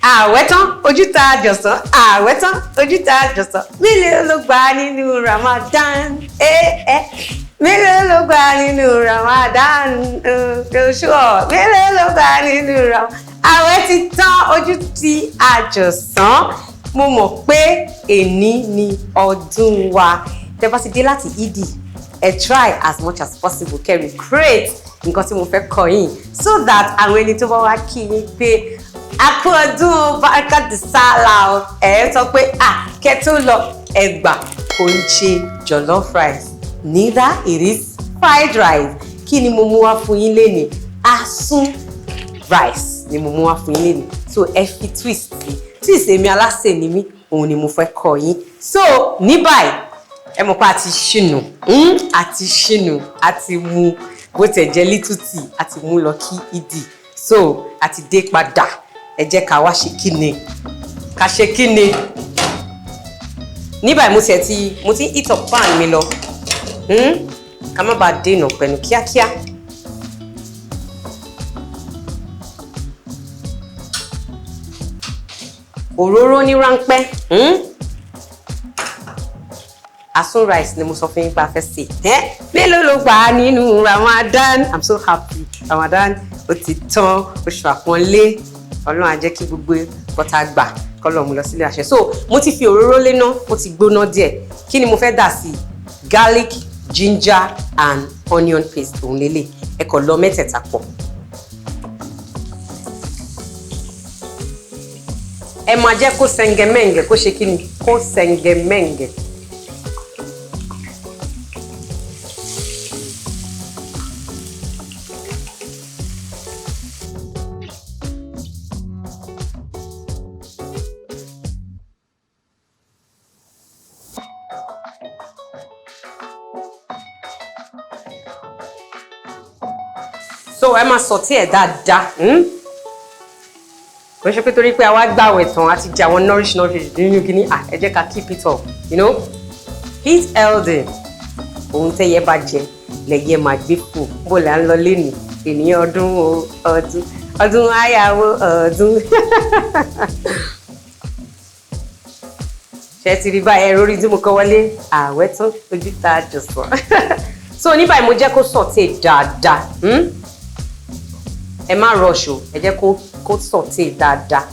àwẹ̀ tán ojú tá a jọ̀sán àwẹ̀ tán ojú tá a jọ̀sán mélòó ló gbà nínú Ramadan mélòó ló gbà nínú Ramadan Joshua mélòó ló gbà nínú Ramadan àwẹ̀ ti tán ojú tí a jọ̀sán mo mọ̀ pé èní ni ọdún wa tẹ́ bá ti dé láti Eid try as much as possible kẹ́ recreate nǹkan tí mo fẹ́ kọ́ yín so that àwọn ẹni tó bá wá kí yín pé a kú ọdún Mubarak di sálà sọ pé kẹ́ tó lọ ẹgbà kò ń ṣe jollof rice neither it is fried rice kí ni mo mú wá fún yín lénìí Asun rice ni mo mú wá fún yín lénìí so ẹ fi twist èmi Alase Nimi òun ni mo fẹ́ kọ́ yín so ní báyìí ẹ mọ̀ pé àti ṣìnù àti mu bó tẹ̀ jẹ́ little tea àti mú lọ kí Eid so àti dé padà ẹ jẹ́ ká wá ṣe kíni ká ṣe kíni ní báyìí mo ti heat up pan mi lọ ká má bàa dènà pẹ̀lú kíákíá òróró ní ráńpẹ́ Asun rice ni mo sọ fún yín pa fẹ́ sè mélòó ló gbà nínú Ramadan I'm so happy Ramadan ó ti tán oṣù àpọ́nlé Ọlọ́run á jẹ́ kí gbogbo kọ́ta gbà kọ́lọ̀ mú lọ sílé àṣẹ so mo ti fi òróró léná ó ti gbóná díẹ̀ kí ni mo fẹ́ dà sí garlic ginger and onion paste òun lélẹ̀ ẹ kàn lọ mẹ́tẹ̀ẹ̀ta pọ̀ ẹ máa jẹ́ kó sẹ́ngẹ̀mẹ́ngẹ̀ kó ṣe kí ni kó sẹ́ngẹ̀mẹ́ngẹ̀ so ẹ máa sauté ẹ̀ dáadáa kò ṣe pé torí pé àwa gbààwẹ̀ tán àti jẹ àwọn nourish nínú kíní ẹ jẹ́ ká keep it up eat healthy ohun tẹ́yẹ bá jẹ lẹ́yẹ máa gbé fò bó là ń lọ lénìí ènìyàn ọdún àyàwó ọdún ṣe ti rí báyìí rórí tí mo kọ́ wọlé àwẹ̀ tán ojú tá a jọ̀sán so ní báyìí mo jẹ́ kó sauté dáadáa ẹ má rush o ẹ jẹ́ kó sauté dáadáa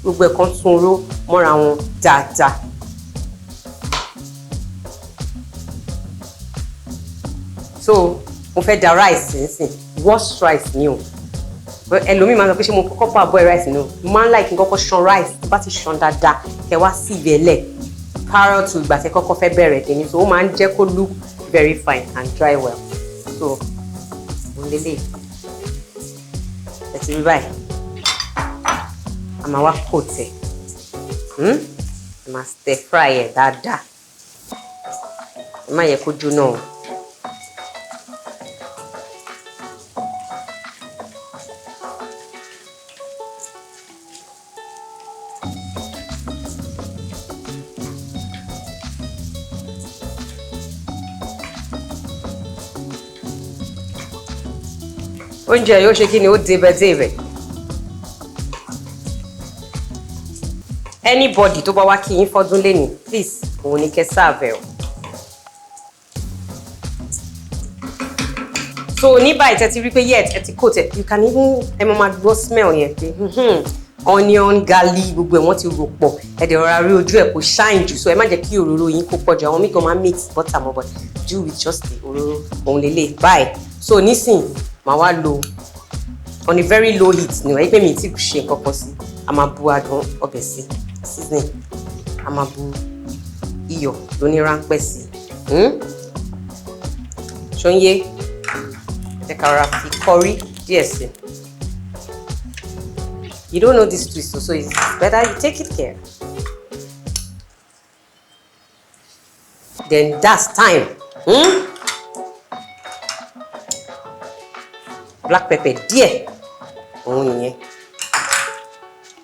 gbogbo ẹ̀ kan tún ró mọ́ra wọn dáadáa so mo fẹ́ da rice nísìn wash rice ni o ẹlòmíì máa ń sọ pé ṣé mo kọ́kọ́ pa boil rice ni o mo máa ń like kọ́kọ́ ṣan rice tó bá ti ṣan dáadáa kẹ́ wá sí ìbẹ̀lẹ̀ prior to ìgbà tẹ́ kọ́kọ́ fẹ́ bẹ̀rẹ̀ tèmi so ó máa ń jẹ́ kó look very fine and dry well so mo lélẹ̀ ẹ ti rí báyìí a máa wá kò tẹ̀ ẹ máa stir fry ẹ̀ dáadáa ẹ má yẹ kó jóná o. oúnjẹ yóò ṣe kí ni ó débẹ̀débẹ̀ anybody tó bá wá kí yín fọ́dún lénìí please òun ni kẹ́ serve o so ní báyìí tẹ́ ti rí pé yet ẹ ti coat ẹ you can even ẹ máa gbọ́ smell yẹn pé onion garlic gbogbo ẹ̀ wọ́n ti rò pọ̀ ẹ dẹ̀ rọra rí ojú ẹ̀ kó shine jù so ẹ má jẹ́ kí òróró yín kó pọ̀ jù àwọn míì kan máa mix butter mọ́ but do with just the òróró òun lélẹ̀ báyìí so nísìnyí màá wá lò on a very low heat ni wáyé pé mi ti ṣe nǹkan kan sí a máa bu adùn ọbẹ̀ sí seasoning a máa bu iyọ̀ lóní ráńpẹ́ sí ṣóyé ẹ ká rọra fi Corry díẹ̀ sí you don't know this twist so it's better you take it care then that's Tyme black pepper díẹ̀ òun nìyẹn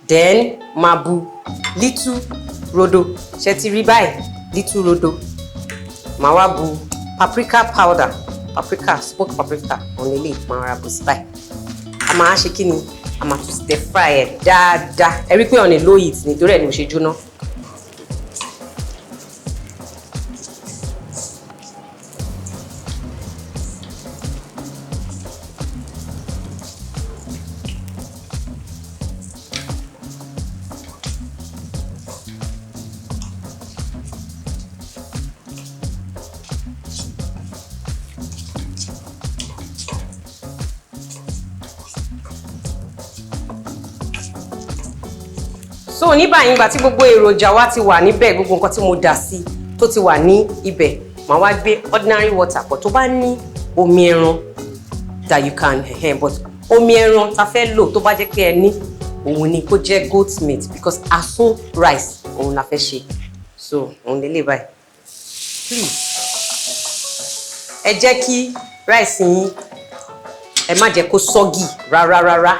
then máa bu little rodo ṣe ti rí báyìí little rodo máa wá bu paprika powder paprika smoked paprika òun lè máa ra bù sí báyìí a máa ṣe kí ni a máa tún stir fry ẹ̀ dáadáa ẹ rí pé on a low heat nítorí ẹ̀ ni mo ṣe jóná. So ní báyìí ìgbà tí gbogbo èròjà wa ti wà níbẹ̀ gbogbo nǹkan tí mo dà sí tó ti wà ní ibẹ̀ màá wá gbé ordinary water pọ̀ tó bá ní omi ẹran that you can but omi ẹran ta fẹ́ lò tó bá jẹ́ pé ẹ ní òun ni kó jẹ́ goat meat because Asun rice òun la fẹ́ ṣe so òun lè lè báyìí please ẹ jẹ́ kí rice yín ẹ má jẹ́ kó soggy rárá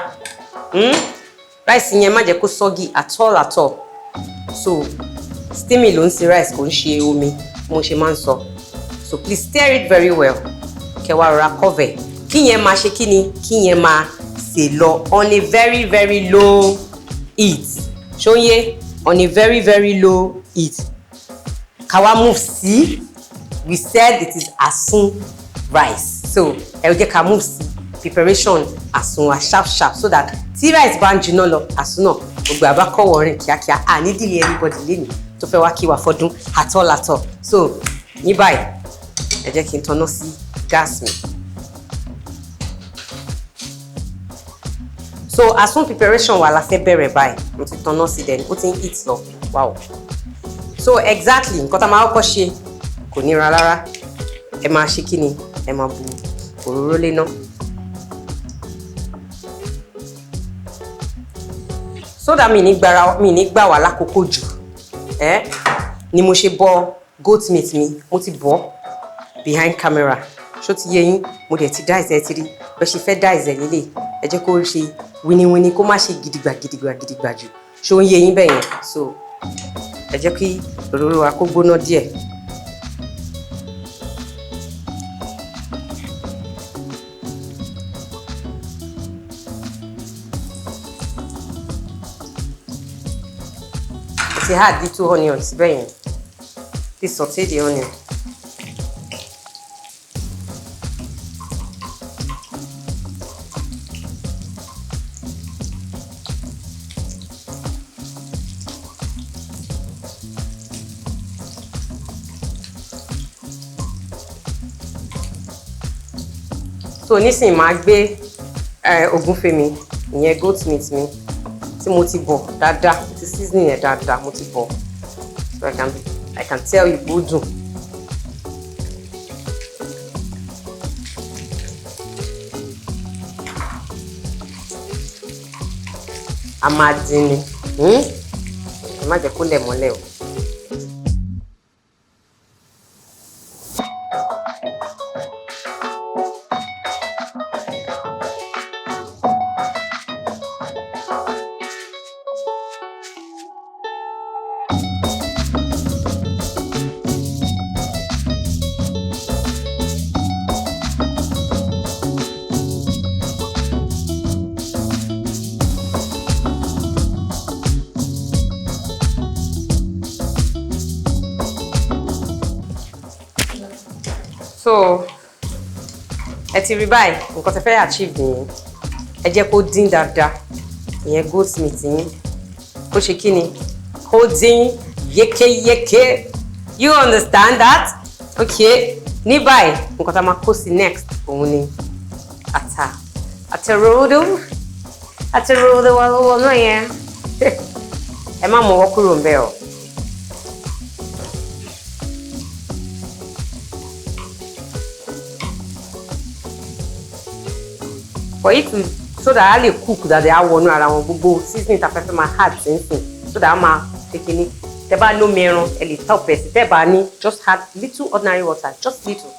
rice yẹn má jẹ́ kó soggy at all so steamy ló ń ṣe rice kò ń ṣe omi mo ṣe máa ń sọ so please stir it very well kẹ́ wá rọra cover kí yẹn máa ṣe kí ni kí yẹn máa sè lọ on a very very low heat ṣóyé on a very very low heat ká wá move sí we said it is Asun rice so ẹ jẹ́ ká move sí preparation Asun wa sharp so that tí rice bá ń jiná lọ Asun náà gbogbo àbá kọ́wọ́ rìn kíákíá à ní dìlé everybody lénìí tó fẹ́ wá kí wa fọdún at all so ní báyìí ẹ jẹ́ kí n tanná sí gas mi. So Asun preparation wa la fẹ́ bẹ̀rẹ̀ báyìí mo ti tanná sí then ó ti ń heat lọ wow so exactly nǹkan tá a máa kọ́kọ́ ṣe kò nira rárá ẹ máa ṣe kí ni ẹ máa bu òróró lé náà. So that mi ní gbà wá lákòókò jù ni mo ṣe bọ goat meat mi mo ti bọ behind camera ṣó ti yé yín mo dẹ̀ ti dice ẹ ti rí bẹ́ẹ̀ ṣe fẹ́ dice ẹ lélẹ̀ ẹ jẹ́ kó ṣe winiwini kó má ṣe gidigba jù ṣó ń yé yín bẹ́ẹ̀ yẹn so ẹ jẹ́ kí òróró wa kó gbóná díẹ̀. They had the 2 onions, very. Please saute the onion. So nísìnyí màá gbé ògúnfe mi, ìyẹn goat meat mi. Tí mo ti bọ̀ dáadáa ti seasoning yẹn dáadáa mo ti bọ̀ so I can tell you bó dùn. A máa dín ni ẹ má jẹ́ kó lẹ̀ mọ́lẹ̀ o. So ẹ ti rí báyìí nǹkan tẹ́ fẹ́ achieve nìyẹn ẹ jẹ́ kó dín dáadáa ìyẹn goat meat yín kó ṣe kí ni kó dín yékéyéké you understand that okay ní báyìí nǹkan tá a máa kó sí next òun ni rodo wà lọ́wọ́ náà yẹn ẹ má mọwọ́ kúrò ń bẹ̀ o. For it to so that I will cook that they are wọnú ara wọn gbogbo seasoning ta fẹ́ máa add sensing so that a máa take ní tẹ́ bá no mẹ́ran ẹ lè top ẹ sí tẹ́ bá ní just add little ordinary water just little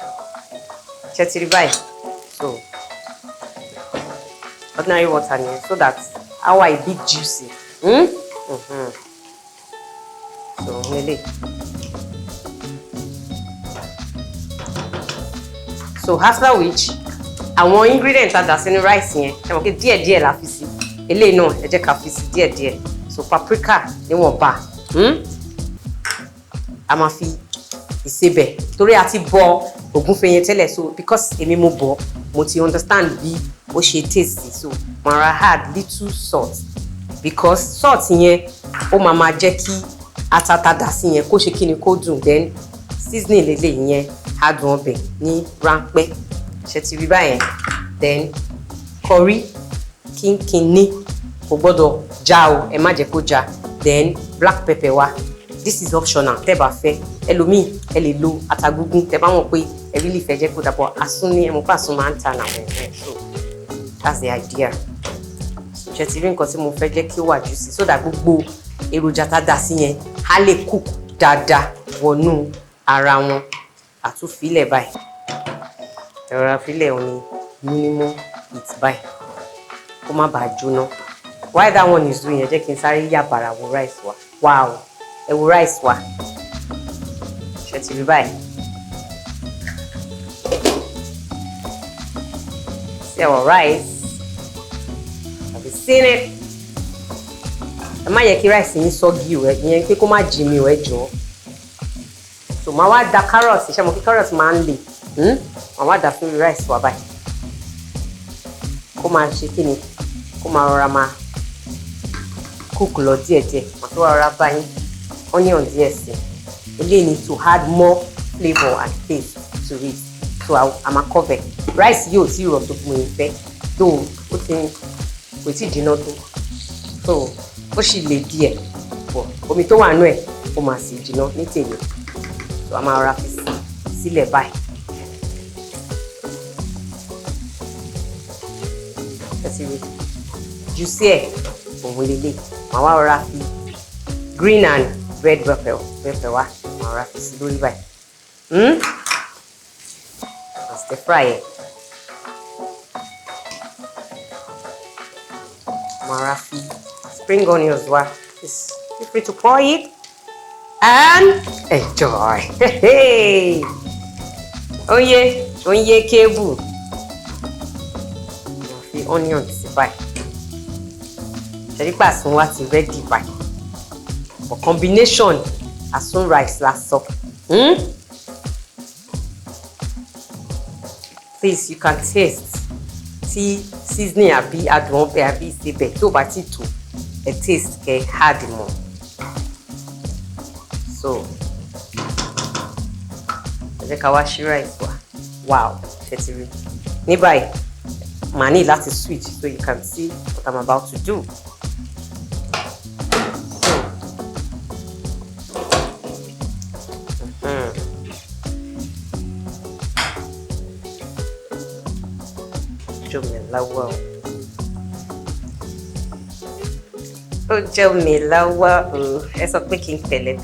ṣe ti rí báyìí so ordinary water nìyẹn so that our a bit juicy so nílé so after which àwọn ingredient tá dà sínú rice yẹn ẹ mọ̀ pé díẹ̀díẹ̀ la fi sí eléyìí náà ẹ jẹ́ ká fi sí díẹ̀díẹ̀. So paprika níwọ̀nba. A máa fi ìsebẹ̀ torí a ti bọ ògúnfe yẹn tẹ́lẹ̀, so because èmi mo bọ̀ mo ti understand bí ó ṣe taste, so màá add little salt because salt yẹn ó máa jẹ́ kí ata tá dà sí yẹn kó ṣe kíni kó dùn, then seasoning lélẹ̀ yẹn adùn ọbẹ̀ ní ráńpẹ́ ṣe ti rí báyẹn. Then curry kínkínní kò gbọ́dọ̀ já o, ẹ má jẹ́ kó já. Then black pepper wa, this is optional tẹ́ bá fẹ́, ẹlòmíì ẹ lè lo ata gúngún tẹ́ bá mọ̀ pé ẹ really fẹ́ jẹ́ kó dàpọ̀. Asun ni ẹ mọ̀ pé Asun máa ń ta náà ẹ̀, so that's the idea. Ṣe ti rí nǹkan tí mo fẹ́ jẹ́ kí ó wà juicy so that gbogbo èròjà tá dà sí yẹn á lè cook dáadáa wọnú ara wọn. Àtúnfilẹ̀ báyìí, ẹ̀rọ afilẹ̀ òní minimum heat báyìí kó má bàa jóná. Why that one is doing yẹn jẹ́ kí n sáré yà bàrà wo rice wa. Wow, ẹ wo rice wa ṣe ti rí báyìí. See our rice, have you seen it? Ẹ má yẹ kí rice yín sọ́gí o, ìyẹn pé kó má jí mi o, ẹ jọ̀ọ́. So màá wá da carrot, ṣe mo kí carrot máa ń le, màá wá da fún rice wa báyìí kó máa ṣe kí ni, kó máa rọra máa cook lọ díẹ̀díẹ̀. Màá tó wá rọra bá yín onion díẹ̀ sí. Eléyìí need to add more flavour and taste to it, so I'm a cover. Rice yóò tí rọ̀ tó fún mi fẹ́, though ó ti kò tí jiná tó, so ó sì le díẹ̀ bọ̀ omi tó wà nú ẹ̀ ó máa sì jiná ní tèmi, so a máa rọra fi sílẹ̀ báyìí. Juicy ẹ̀ òun lélẹ̀, màá wá rọra fi green and red pepper wá, màá rọra fi sí lórí báyìí. Stir fry ẹ̀. Màá rọra fi spring onions wá. Feel free to pour it and enjoy. Oye cable. Màá fi onion sí báyìí. Ṣẹ̀rípà Asun wa ti ready báyìí. For combination Asun rice la sọ. Please, you can taste tí seasoning àbí adùn ọbẹ̀ àbí ìsebẹ̀ tó bá ti tó ẹ taste kẹ́ add mọ́. So ẹ jẹ́ ká wá ṣí rice wa. Wow, ṣe ti rí. Ní báyìí màá ní láti switch so you can see what I'm about to do.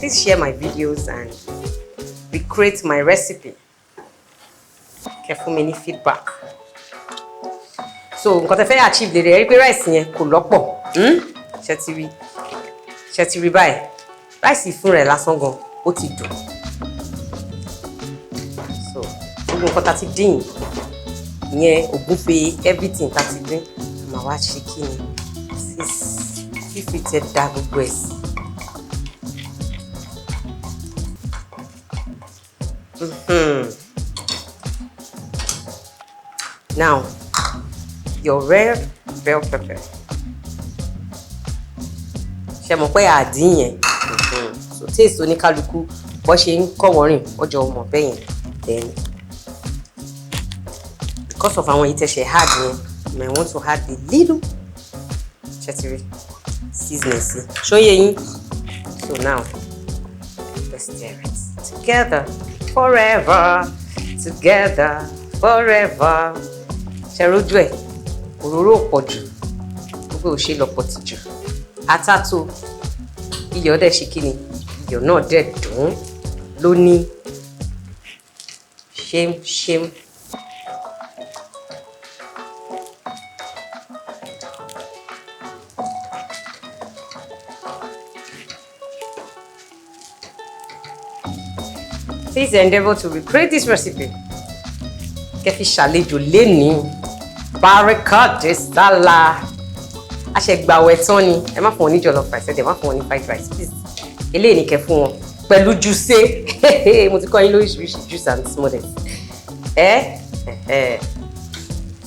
Please share my videos and recreate my recipe. Kẹ́ fún mi ní feedback. So nǹkan tẹ́ fẹ́ achieve lè rí pé rice yẹn kò lọ́pọ̀. Ṣé ti rí báyìí? Rice fún rẹ̀ lásán gan ó ti dùn. So gbogbo nǹkan tá ti dín ìyẹn ògúnfe everything tá ti dín màá wá ṣe kí ni fífi tẹ da gbogbo ẹ̀ sí. Now your red bell pepper. Ṣé mọ̀ pé àdín yẹn? So taste oníkálukú bó ṣe ń kọ́wọ́rìn ọjọ́ ọmọ bẹ́ẹ̀ yẹn. Then because of àwọn ìtẹ̀ṣẹ̀ hard yẹn, you might want to add a little seasoning sí. Ṣó yé yín? So now let's stir it together forever, together forever. Ṣé rojú ẹ̀ òróró pọ̀ jù gbogbo ò ṣe lọ́pọ̀ tì jù. Ata tó iyọ̀ dẹ̀ ṣe kí ni, iyọ̀ náà dẹ̀ dùn lóní ṣémṣém. Please endeavor to recreate this recipe. Kẹ́ fi ṣàlejò lénìí. Barika de sala. a ṣe gbàwẹ̀ tán ni ẹ má fún wọn ní jollof rice ẹ má fún wọn ní fried rice please eléyìí ni kẹ́ fún wọn pẹ̀lú juice mo ti kọ́ yín lóríṣiríṣi juice and smoothies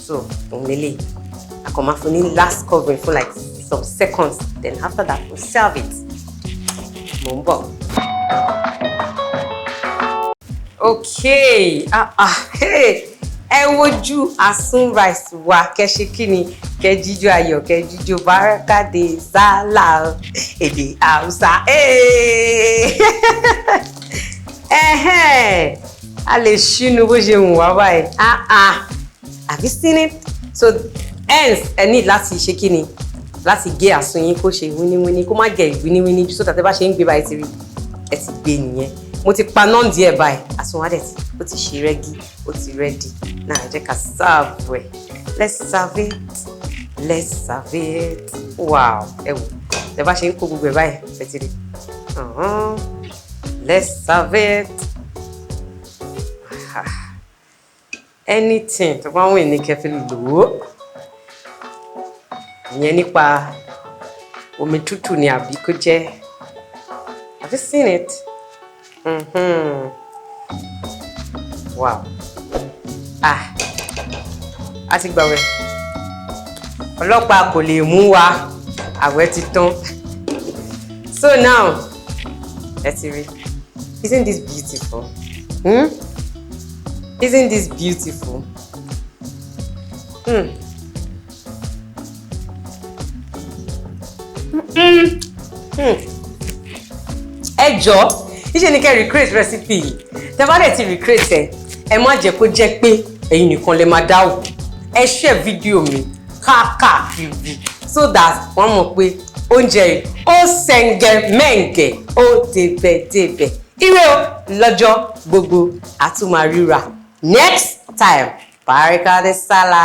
so òun lélẹ̀ a kàn máa fún ní last covering for like some seconds then after that we'll serve it mo ń bọ̀. Okay ẹ wojú Asun Rice wa kẹ́ ṣe kíni kẹ́ jíjó ayọ̀ kẹ́ jíjó bárakàdé sálà èdè Hausa a lè ṣínú bó ṣe wù wá báyìí have you seen it so hence ẹ ní láti ṣe kíni láti gé àsun yín kó ṣe wíníwíní kó má jẹ ìwíníwíní jù sódà tẹ́ bá ṣe ń gbé báyìí ti rí ẹ ti gbé nìyẹn mo ti pa náà díẹ̀ báyìí àsun wa dẹ̀ tí ó ti ṣe rẹ́gí ó ti rẹ́dì náà jẹ́ ká serve ẹ̀ let's serve it wow ẹ wò tẹ́ bá ṣe ń kó gbogbo ẹ̀ báyìí ẹ ti rí let's serve it anything tó bá wù ní kẹfì lò ó ìyẹn nípa omi tútù ni àbí kó jẹ́ have you seen it? Wow. A ti gbàwẹ̀. Ọlọ́pàá kò lè mú wa. Àwẹ̀ ti tán. So now, let's see. Isn't this beautiful? Isn't this beautiful? Ẹ jọ̀ọ́, iṣẹ́ ni kẹ́ recreate recipe yìí. Tẹ́ bá dẹ̀ ti recreate ẹ má jẹ́ kó jẹ́ pé ẹ̀yin nìkan lè máa dáwò. Ẹ share fídíò mi káàkiri so that wọ́n mọ̀ pé oúnjẹ yìí ó sẹ̀ǹgẹ̀ mẹ́ǹgẹ̀ ó débẹ̀débẹ̀. Ire o lọ́jọ́ gbogbo a tún máa ríra next time. Paprika de sala.